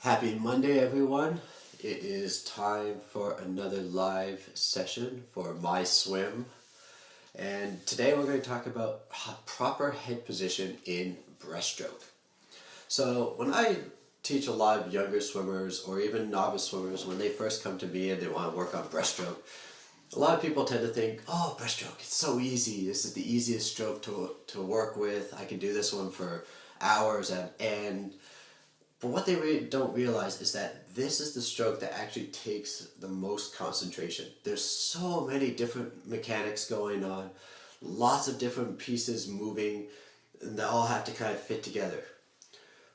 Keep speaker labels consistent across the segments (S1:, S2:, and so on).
S1: Happy Monday, everyone. It is time for another live session for my swim. And today we're going to talk about proper head position in breaststroke. So when I teach a lot of younger swimmers or even novice swimmers, when they first come to me and they want to work on breaststroke, a lot of people tend to think, oh, breaststroke, it's so easy. This is the easiest stroke to work with. I can do this one for hours at end. But what they really don't realize is that this is the stroke that actually takes the most concentration. There's so many different mechanics going on, lots of different pieces moving, and they all have to kind of fit together.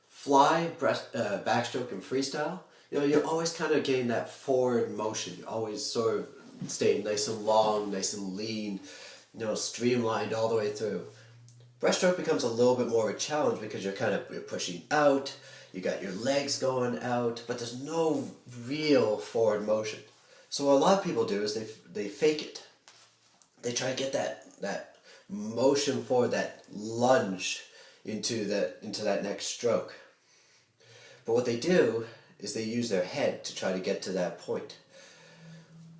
S1: Fly, backstroke, and freestyle, you're always kind of getting that forward motion. You always sort of stay nice and long, nice and lean, streamlined all the way through. Breaststroke becomes a little bit more of a challenge because you're pushing out. You got your legs going out, but there's no real forward motion. So what a lot of people do is they fake it. They try to get that motion forward, that lunge into that next stroke. But what they do is they use their head to try to get to that point.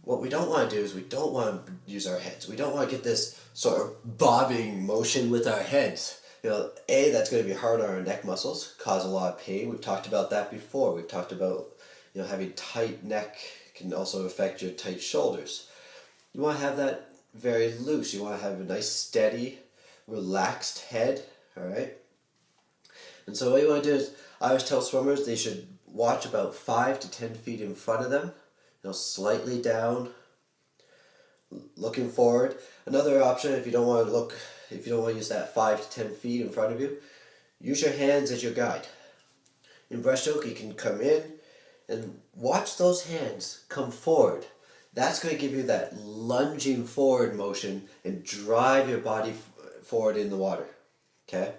S1: What we don't want to do is we don't want to use our heads. We don't want to get this sort of bobbing motion with our heads. That's going to be hard on our neck muscles, cause a lot of pain. We've talked about that before. We've talked about, having tight neck can also affect your tight shoulders. You want to have that very loose. You want to have a nice, steady, relaxed head, all right? And so what you want to do is, I always tell swimmers they should watch about 5 to 10 feet in front of them, slightly down, looking forward. Another option, if you don't want to use that 5 to 10 feet in front of you, use your hands as your guide. In breaststroke, you can come in and watch those hands come forward. That's going to give you that lunging forward motion and drive your body forward in the water. Okay?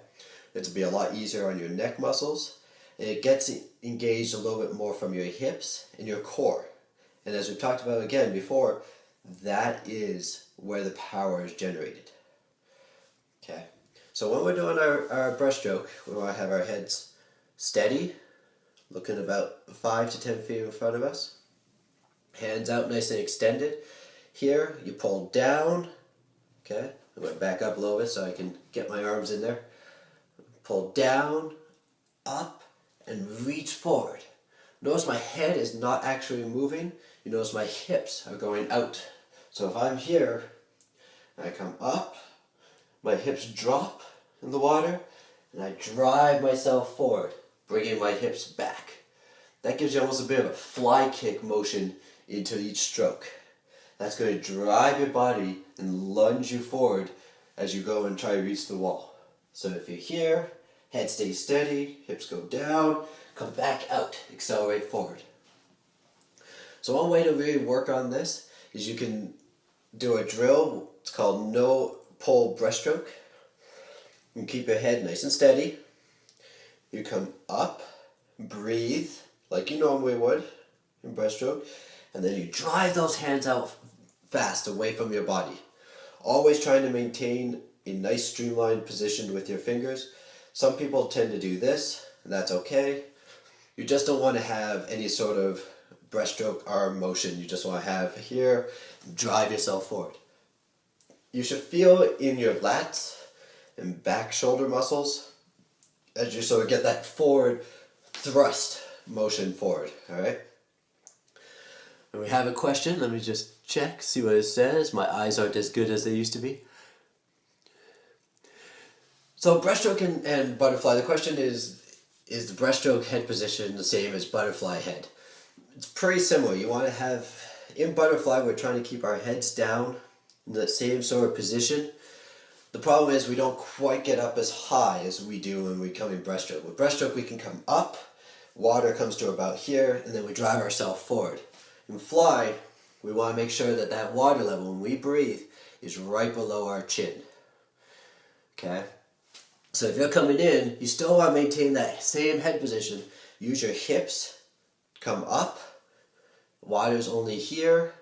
S1: It'll be a lot easier on your neck muscles, and it gets engaged a little bit more from your hips and your core. And as we've talked about again before, that is where the power is generated. Okay, so when we're doing our breaststroke, we want to have our heads steady, looking about 5 to 10 feet in front of us. Hands out nice and extended. Here, you pull down. Okay, I'm going to back up a little bit so I can get my arms in there. Pull down, up, and reach forward. Notice my head is not actually moving. You notice my hips are going out. So if I'm here, I come up, my hips drop in the water, and I drive myself forward, bringing my hips back. That gives you almost a bit of a fly kick motion into each stroke. That's going to drive your body and lunge you forward as you go and try to reach the wall. So if you're here, head stays steady, hips go down, come back out, accelerate forward. So one way to really work on this is you can do a drill. It's called no pull breaststroke. You can keep your head nice and steady. You come up, breathe like you normally would in breaststroke, and then you drive those hands out fast away from your body. Always trying to maintain a nice streamlined position with your fingers. Some people tend to do this, and that's okay. You just don't want to have any sort of breaststroke arm motion. You just want to have here, drive yourself forward. You should feel in your lats and back shoulder muscles as you sort of get that forward thrust motion forward, all right? And we have a question. Let me just check, see what it says. My eyes aren't as good as they used to be. So breaststroke and butterfly, the question is the breaststroke head position the same as butterfly head? It's pretty similar. You want to have, in butterfly, we're trying to keep our heads down in the same sort of position. The problem is we don't quite get up as high as we do when we come in breaststroke. With breaststroke, we can come up, water comes to about here, and then we drive ourselves forward. In fly, we want to make sure that that water level, when we breathe, is right below our chin. Okay? So if you're coming in, you still want to maintain that same head position. Use your hips, come up, water's only here,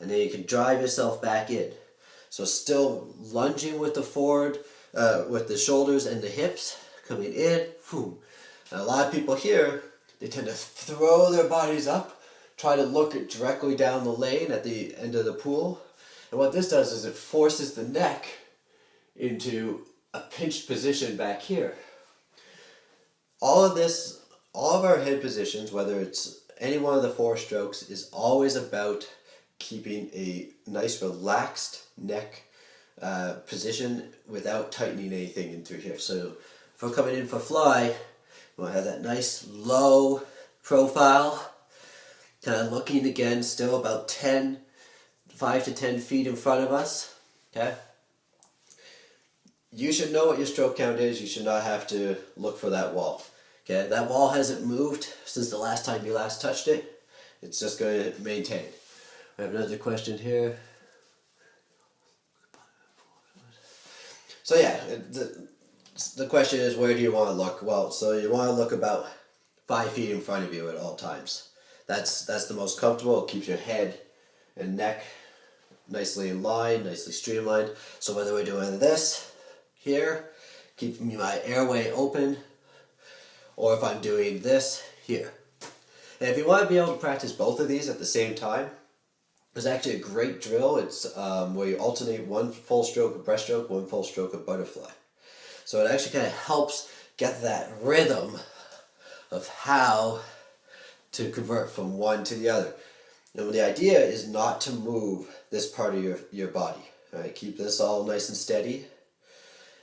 S1: and then you can drive yourself back in. So still lunging with the forward, with the shoulders and the hips, coming in, boom. And a lot of people here, they tend to throw their bodies up, try to look directly down the lane at the end of the pool. And what this does is it forces the neck into a pinched position back here. All of our head positions, whether it's any one of the 4 strokes, is always about keeping a nice relaxed neck position without tightening anything in through here. So if I'm coming in for fly, we want to have that nice low profile, kind of looking again still about 5 to 10 feet in front of us. Okay? You should know what your stroke count is. You should not have to look for that wall. Okay, that wall hasn't moved since the last time you last touched it. It's just going to maintain. We have another question here. So yeah, the question is, where do you want to look? Well, so you want to look about 5 feet in front of you at all times. That's the most comfortable. It keeps your head and neck nicely in line, nicely streamlined. So whether we're doing this here, keeping my airway open, or if I'm doing this here. And if you want to be able to practice both of these at the same time, there's actually a great drill. It's where you alternate 1 full stroke of breaststroke, 1 full stroke of butterfly. So it actually kind of helps get that rhythm of how to convert from one to the other. And the idea is not to move this part of your body. All right? Keep this all nice and steady.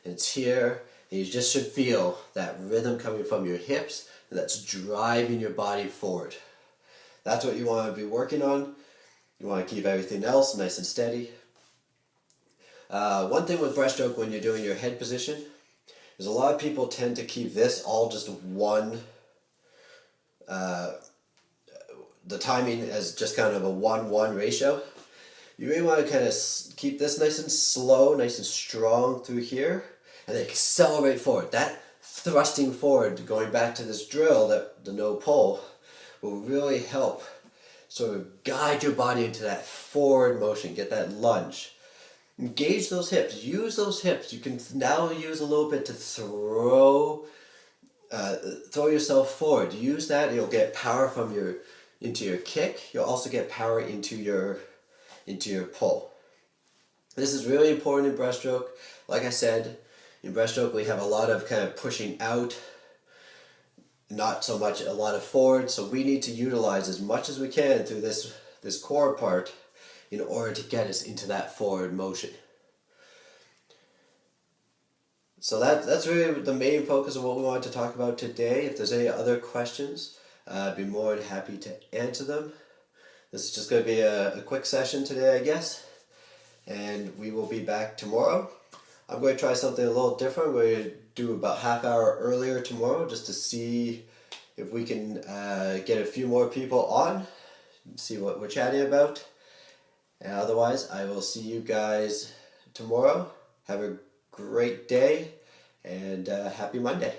S1: And it's here. And you just should feel that rhythm coming from your hips, and that's driving your body forward. That's what you want to be working on. You want to keep everything else nice and steady. One thing with breaststroke when you're doing your head position is a lot of people tend to keep this all just one, the timing as just kind of a 1-1 ratio. You really want to kind of keep this nice and slow, nice and strong through here, and then accelerate forward. That thrusting forward, going back to this drill, the no pull, will really help sort of guide your body into that forward motion, get that lunge. Engage those hips, use those hips. You can now use a little bit to throw yourself forward. Use that, you'll get power into your kick. You'll also get power into your pull. This is really important in breaststroke. Like I said, in breaststroke we have a lot of kind of pushing out, not so much a lot of forward, so we need to utilize as much as we can through this core part in order to get us into that forward motion. So that's really the main focus of what we wanted to talk about today. If there's any other questions, I'd be more than happy to answer them. This is just going to be a quick session today, I guess, and we will be back tomorrow. I'm going to try something a little different. I'm going to do about half hour earlier tomorrow just to see if we can get a few more people on, see what we're chatting about. And otherwise, I will see you guys tomorrow. Have a great day and happy Monday.